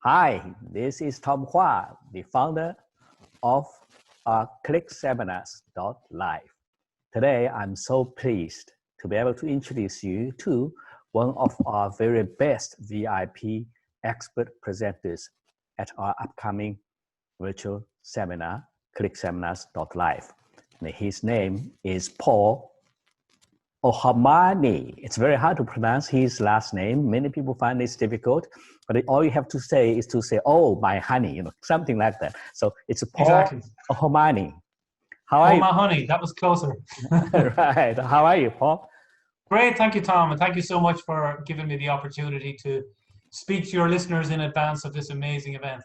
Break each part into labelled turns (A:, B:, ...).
A: Hi, this is Tom Hua, the founder of ClickSeminars.live. Today, I'm so pleased to be able to introduce you to one of our very best VIP expert presenters at our upcoming virtual seminar, ClickSeminars.live. His name is Paul Ohamani. It's very hard to pronounce his last name. Many people find this difficult, but all you have to say is to say, "Oh, my honey," something like that. So it's Paul
B: Exactly.
A: Ohamani. How are you?
B: My honey, that was closer.
A: Right. How are you, Paul?
B: Great, thank you, Tom, and thank you so much for giving me the opportunity to speak to your listeners in advance of this amazing event.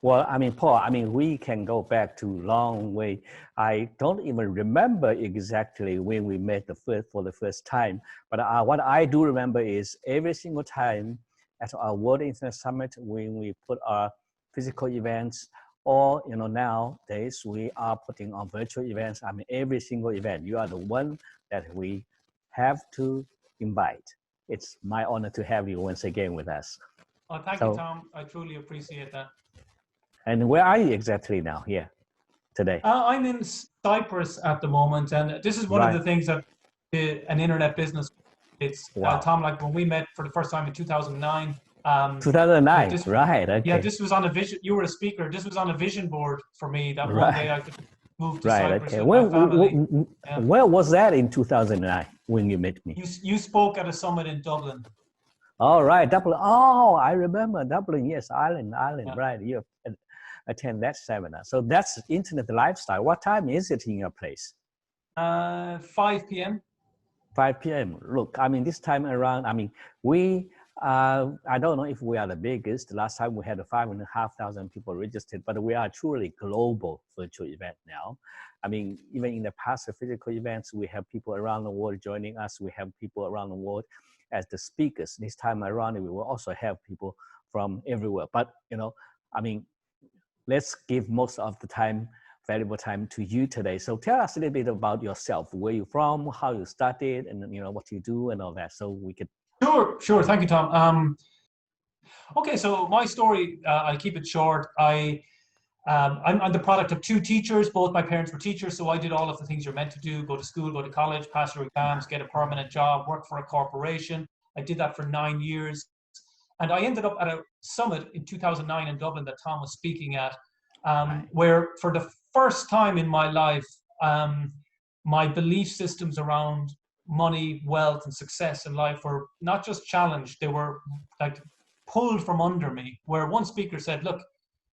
A: Well, Paul, we can go back to long way. I don't even remember exactly when we met for the first time, but what I do remember is every single time at our World Internet Summit when we put our physical events, or nowadays we are putting on virtual events. Every single event, you are the one that we have to invite. It's my honor to have you once again with us.
B: Oh, thank you, Tom. I truly appreciate that.
A: And where are you exactly now here today?
B: I'm in Cyprus at the moment, and this is one of the things that an internet business. It's Tom, like when we met for the first time in 2009.
A: 2009, right? Okay.
B: Yeah, this was on a vision. You were a speaker. This was on a vision board for me. That one day I could move to Cyprus with my family.
A: Where was that in 2009 when you met me?
B: You spoke at a summit in Dublin.
A: All right, Dublin. Oh, I remember Dublin. Yes, Ireland. Yeah. Right. You attend that seminar. So that's internet lifestyle. What time is it in your place?
B: 5 p.m.
A: 5 p.m. Look, this time around, we, I don't know if we are the biggest. Last time we had 5,500 people registered, but we are truly global virtual event now. Even in the past physical events, we have people around the world joining us. We have people around the world as the speakers. This time around, we will also have people from everywhere. But, let's give most of the time, valuable time to you today. So tell us a little bit about yourself, where you're from, how you started, and what you do and all that, so we could.
B: Sure. Thank you, Tom. Okay, so my story, I'll keep it short. I'm the product of two teachers. Both my parents were teachers, so I did all of the things you're meant to do: go to school, go to college, pass your exams, get a permanent job, work for a corporation. I did that for 9 years. And I ended up at a summit in 2009 in Dublin that Tom was speaking at, where for the first time in my life, my belief systems around money, wealth, and success in life were not just challenged, they were like pulled from under me, where one speaker said, "Look,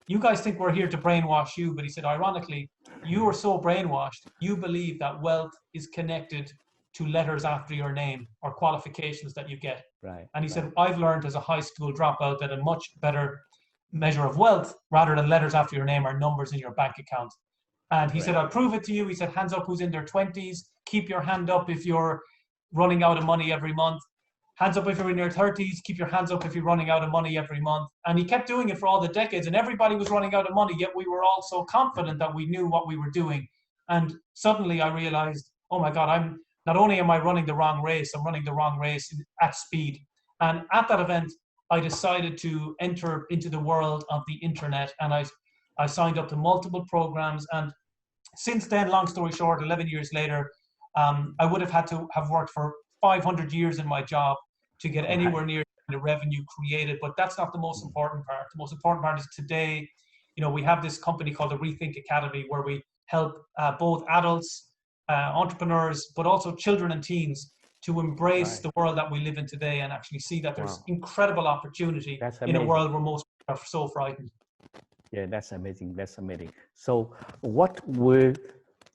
B: you guys think we're here to brainwash you," but he said, ironically, you are so brainwashed, you believe that wealth is connected to letters after your name or qualifications that you get.
A: Right.
B: And he said, "I've learned as a high school dropout that a much better measure of wealth, rather than letters after your name, are numbers in your bank account." And he said, "I'll prove it to you." He said, "Hands up who's in their 20s. Keep your hand up if you're running out of money every month. Hands up if you're in your 30s. Keep your hands up if you're running out of money every month." And he kept doing it for all the decades, and everybody was running out of money, yet we were all so confident that we knew what we were doing. And suddenly I realized, oh my God, not only am I running the wrong race, I'm running the wrong race at speed. And at that event, I decided to enter into the world of the internet, and I signed up to multiple programs. And since then, long story short, 11 years later, I would have had to have worked for 500 years in my job to get anywhere near the revenue created. But that's not the most important part. The most important part is today, we have this company called the Rethink Academy, where we help both adults, entrepreneurs, but also children and teens to embrace the world that we live in today and actually see that there's incredible opportunity in a world where most people are so frightened.
A: Yeah, that's amazing. That's amazing. So what will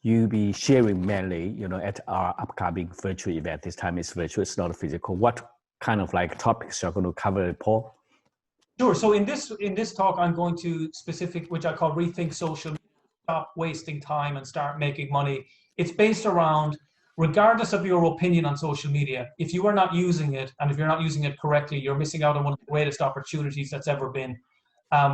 A: you be sharing mainly, at our upcoming virtual event? This time it's virtual, it's not physical. What kind of topics you're going to cover, Paul?
B: Sure. So in this talk, I'm going to which I call Rethink Social Media, Stop Wasting Time and Start Making Money. It's based around, regardless of your opinion on social media, if you are not using it, and if you're not using it correctly, you're missing out on one of the greatest opportunities that's ever been.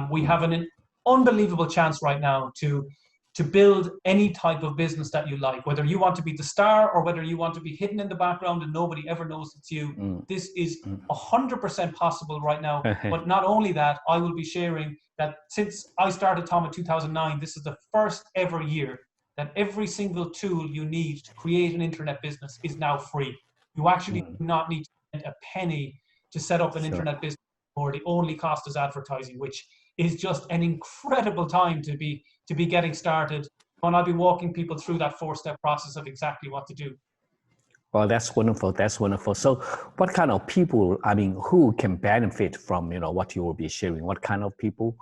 B: We have an unbelievable chance right now to to build any type of business that you like, whether you want to be the star or whether you want to be hidden in the background and nobody ever knows it's you. This is 100% possible right now. But not only that, I will be sharing that since I started Tom in 2009, this is the first ever year that every single tool you need to create an internet business is now free. You actually do not need to spend a penny to set up an internet business, or the only cost is advertising, which is just an incredible time to be getting started. And I'll be walking people through that 4-step process of exactly what to do.
A: Well, that's wonderful. That's wonderful. So what kind of people, I mean, who can benefit from, what you will be sharing? What kind of people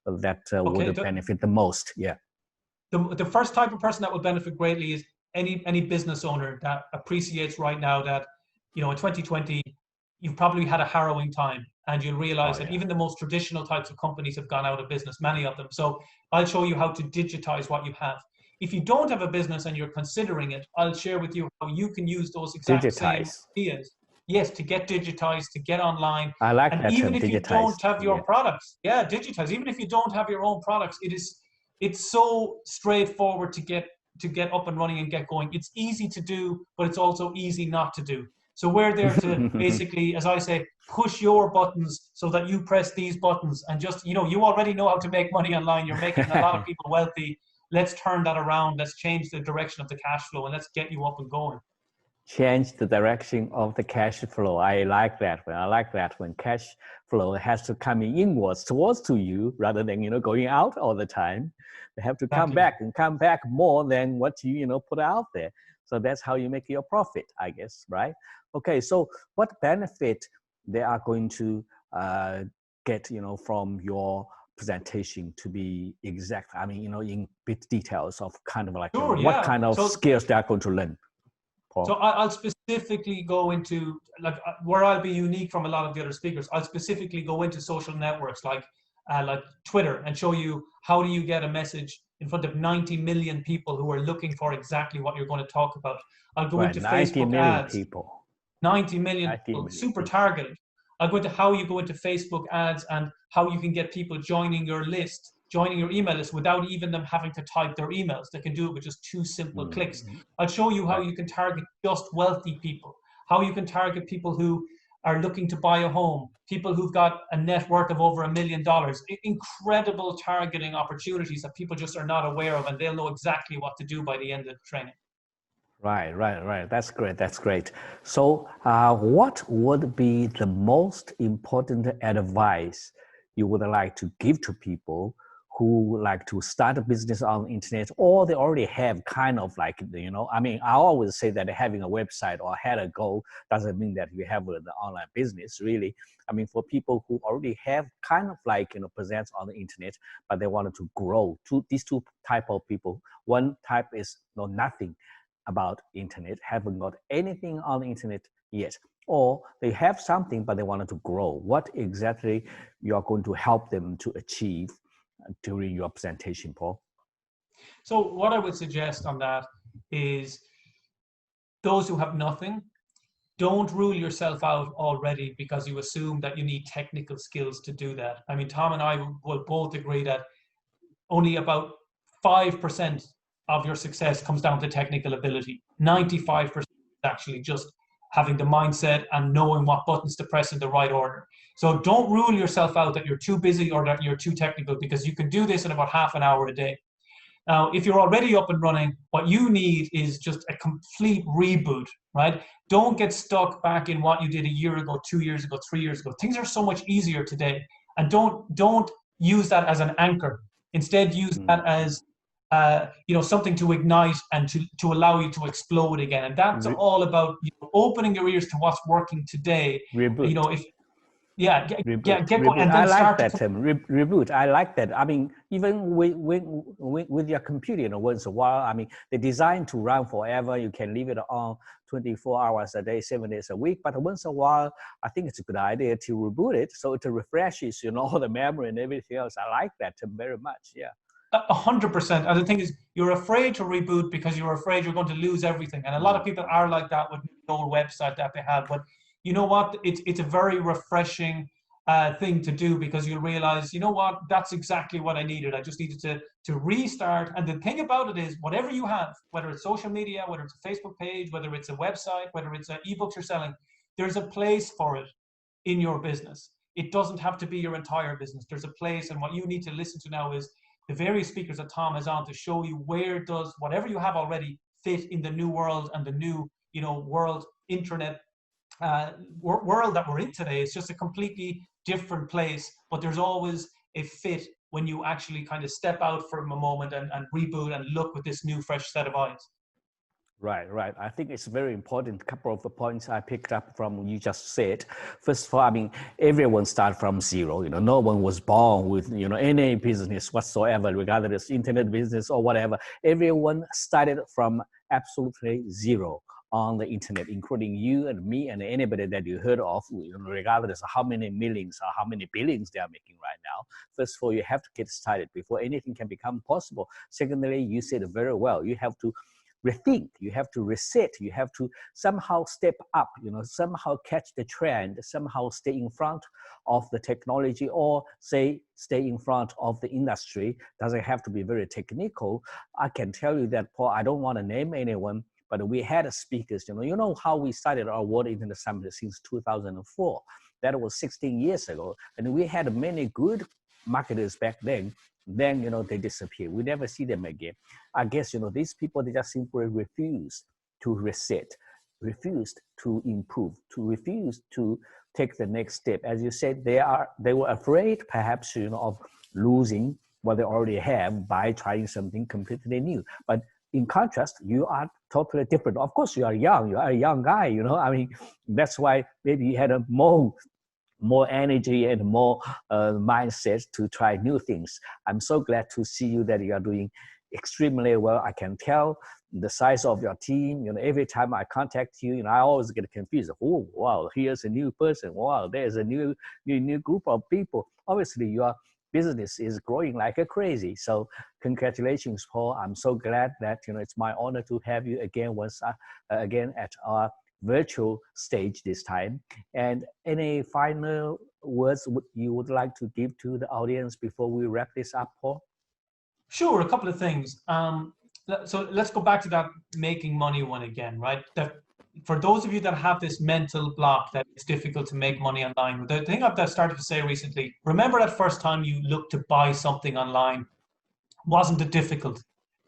A: that would benefit the most? Yeah.
B: The first type of person that will benefit greatly is any business owner that appreciates right now that, in 2020, you've probably had a harrowing time, and you'll realize that even the most traditional types of companies have gone out of business, many of them. So I'll show you how to digitize what you have. If you don't have a business and you're considering it, I'll share with you how you can use those exact same ideas. Yes, to get digitized, to get online.
A: I like that term,
B: even if you don't have your products, digitize. Even if you don't have your own products, it's so straightforward to get up and running and get going. It's easy to do, but it's also easy not to do. So we're there to basically, as I say, push your buttons so that you press these buttons and just, you already know how to make money online. You're making a lot of people wealthy. Let's turn that around. Let's change the direction of the cash flow and let's get you up and going.
A: Change the direction of the cash flow. I like that. I like that when cash flow has to come inwards towards to you rather than, going out all the time. They have to come back more than what you, put out there. So that's how you make your profit, I guess, right? Okay, so what benefit they are going to get, from your presentation to be exact? I mean, in bit details of kind of like what kind of skills they are going to learn. Paul?
B: So I'll specifically go into where I'll be unique from a lot of the other speakers. I'll specifically go into social networks like Twitter and show you how do you get a message in front of 90 million people who are looking for exactly what you're going to talk about. I'll go into Facebook ads. 90 million people, super targeted. I'll go into how you go into Facebook ads and how you can get people joining your list, joining your email list without even them having to type their emails. They can do it with just 2 simple clicks. I'll show you how you can target just wealthy people, how you can target people who are looking to buy a home, people who've got a net worth of over $1 million. Incredible targeting opportunities that people just are not aware of, and they'll know exactly what to do by the end of the training.
A: Right. That's great. So what would be the most important advice you would like to give to people who would like to start a business on the internet, or they already have kind of like, I mean, I always say that having a website or had a goal doesn't mean that you have an online business, really. I mean, for people who already have kind of like, presence on the internet, but they wanted to grow. These two type of people. One type is know nothing about internet, haven't got anything on the internet yet, or they have something but they wanted to grow. What exactly you are going to help them to achieve during your presentation, Paul?
B: So what I would suggest on that is those who have nothing, don't rule yourself out already because you assume that you need technical skills to do that. I mean, Tom and I will both agree that only about 5% of your success comes down to technical ability. 95% is actually just having the mindset and knowing what buttons to press in the right order. So don't rule yourself out that you're too busy or that you're too technical, because you can do this in about half an hour a day. Now, if you're already up and running, what you need is just a complete reboot, right? Don't get stuck back in what you did a year ago, 2 years ago, 3 years ago. Things are so much easier today. And don't use that as an anchor. Instead, use that as something to ignite and to allow you to explode again. And that's all about opening your ears to what's working today.
A: Reboot.
B: Get going. And then
A: I like that term, reboot. I like that. I mean, even with your computer, once in a while, I mean, they're designed to run forever. You can leave it on 24 hours a day, 7 days a week. But once in a while, I think it's a good idea to reboot it so it refreshes, all the memory and everything else. I like that term very much. Yeah.
B: 100%. And the thing is, you're afraid to reboot because you're afraid you're going to lose everything. And a lot of people are like that with the old website that they have. But you know what? It's a very refreshing thing to do, because you'll realize, you know what, that's exactly what I needed. I just needed to restart. And the thing about it is, whatever you have, whether it's social media, whether it's a Facebook page, whether it's a website, whether it's ebooks you're selling, there's a place for it in your business. It doesn't have to be your entire business. There's a place, and what you need to listen to now is the various speakers that Tom has on to show you where does whatever you have already fit in the new world and the new, you know, world internet world that we're in today. It's just a completely different place, but there's always a fit when you actually kind of step out for a moment and reboot and look with this new fresh set of eyes.
A: Right, right. I think it's very important. A couple of the points I picked up from what you just said. First of all, I mean, everyone started from zero. You know, no one was born with, you know, any business whatsoever, regardless internet business or whatever. Everyone started from absolutely zero on the internet, including you and me and anybody that you heard of, you know, regardless of how many millions or how many billions they are making right now. First of all, you have to get started before anything can become possible. Secondly, you said very well, you have to rethink, you have to reset, you have to somehow step up, you know, somehow catch the trend, somehow stay in front of the technology, or say stay in front of the industry. Doesn't have to be very technical. I can tell you that, Paul, I don't want to name anyone, but we had speakers, you know how we started our World Internet Summit since 2004. That was 16 years ago. And we had many good marketers back then. Then, you know, they disappear. We never see them again. I guess, you know, these people, they just simply refused to reset, refused to improve, to refuse to take the next step. As you said, they were afraid, perhaps, you know, of losing what they already have by trying something completely new. But in contrast, you are totally different. Of course, you are young. You are a young guy, you know. I mean, that's why maybe you had a more energy and more mindset to try new things. I'm so glad to see you that you are doing extremely well. I can tell the size of your team. You know, every time I contact you, you know, I always get confused. Oh, wow, here's a new person. Wow, there's a new group of people. Obviously, your business is growing like a crazy. So congratulations, Paul. I'm so glad that, you know, it's my honor to have you again again at our virtual stage this time. And any final words you would like to give to the audience before we wrap this up, Paul?
B: Sure, a couple of things. So let's go back to that making money one again, right? That for those of you that have this mental block that it's difficult to make money online, the thing I've started to say recently, remember that first time you looked to buy something online, wasn't it difficult,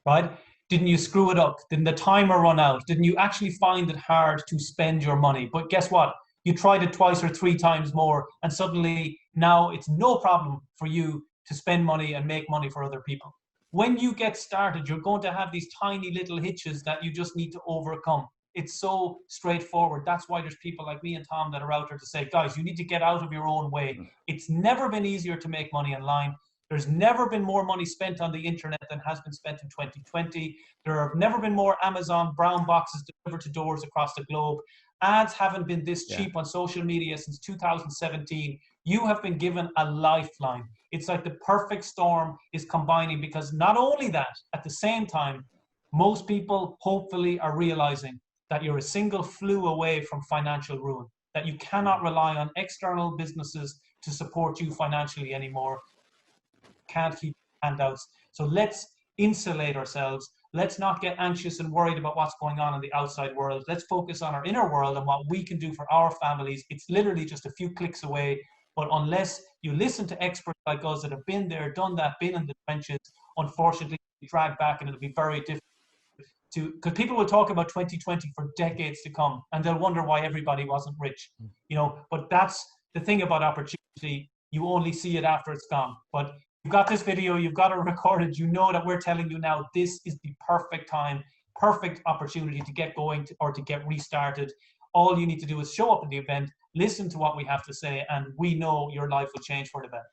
B: right? Didn't you screw it up? Didn't the timer run out? Didn't you actually find it hard to spend your money? But guess what? You tried it twice or three times more, and suddenly now it's no problem for you to spend money and make money for other people. When you get started, you're going to have these tiny little hitches that you just need to overcome. It's so straightforward. That's why there's people like me and Tom that are out there to say, guys, you need to get out of your own way. It's never been easier to make money online. There's never been more money spent on the internet than has been spent in 2020. There have never been more Amazon brown boxes delivered to doors across the globe. Ads haven't been this cheap on social media since 2017. You have been given a lifeline. It's like the perfect storm is combining, because not only that, at the same time, most people hopefully are realizing that you're a single flu away from financial ruin, that you cannot rely on external businesses to support you financially anymore. Can't keep handouts. So let's insulate ourselves. Let's not get anxious and worried about what's going on in the outside world. Let's focus on our inner world and what we can do for our families. It's literally just a few clicks away. But unless you listen to experts like us that have been there, done that, been in the trenches, unfortunately, you drag back, and it'll be very difficult to, because people will talk about 2020 for decades to come, and they'll wonder why everybody wasn't rich, you know. But that's the thing about opportunity. You only see it after it's gone. But you've got this video, you've got it recorded, you know that we're telling you now this is the perfect time, perfect opportunity to get going or to get restarted. All you need to do is show up at the event, listen to what we have to say, and we know your life will change for the better.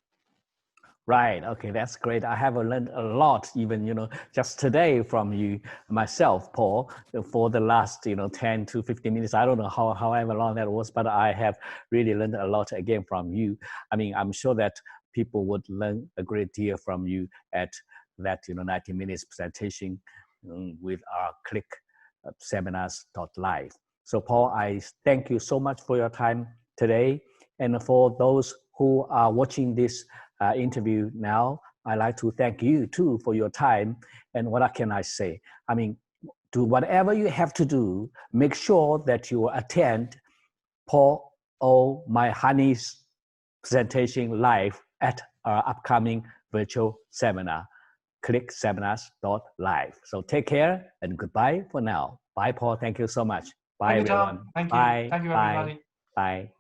A: Right. Okay, that's great. I have learned a lot, even, you know, just today from you, myself, Paul, for the last, you know, 10 to 15 minutes. I don't know however long that was, but I have really learned a lot again from you. I mean, I'm sure that people would learn a great deal from you at that, you know, 90 minutes presentation with our Click Seminars.live. So Paul, I thank you so much for your time today. And for those who are watching this interview now, I'd like to thank you too for your time. And what can I say? I mean, do whatever you have to do, make sure that you attend Paul O'Mahony's presentation live at our upcoming virtual seminar. Click seminars.live. So take care and goodbye for now. Bye, Paul. Thank you so much. Bye,
B: Thank you,
A: everyone.
B: Tom. Thank you.
A: Bye.
B: Thank you,
A: Bye.
B: everybody.
A: Bye.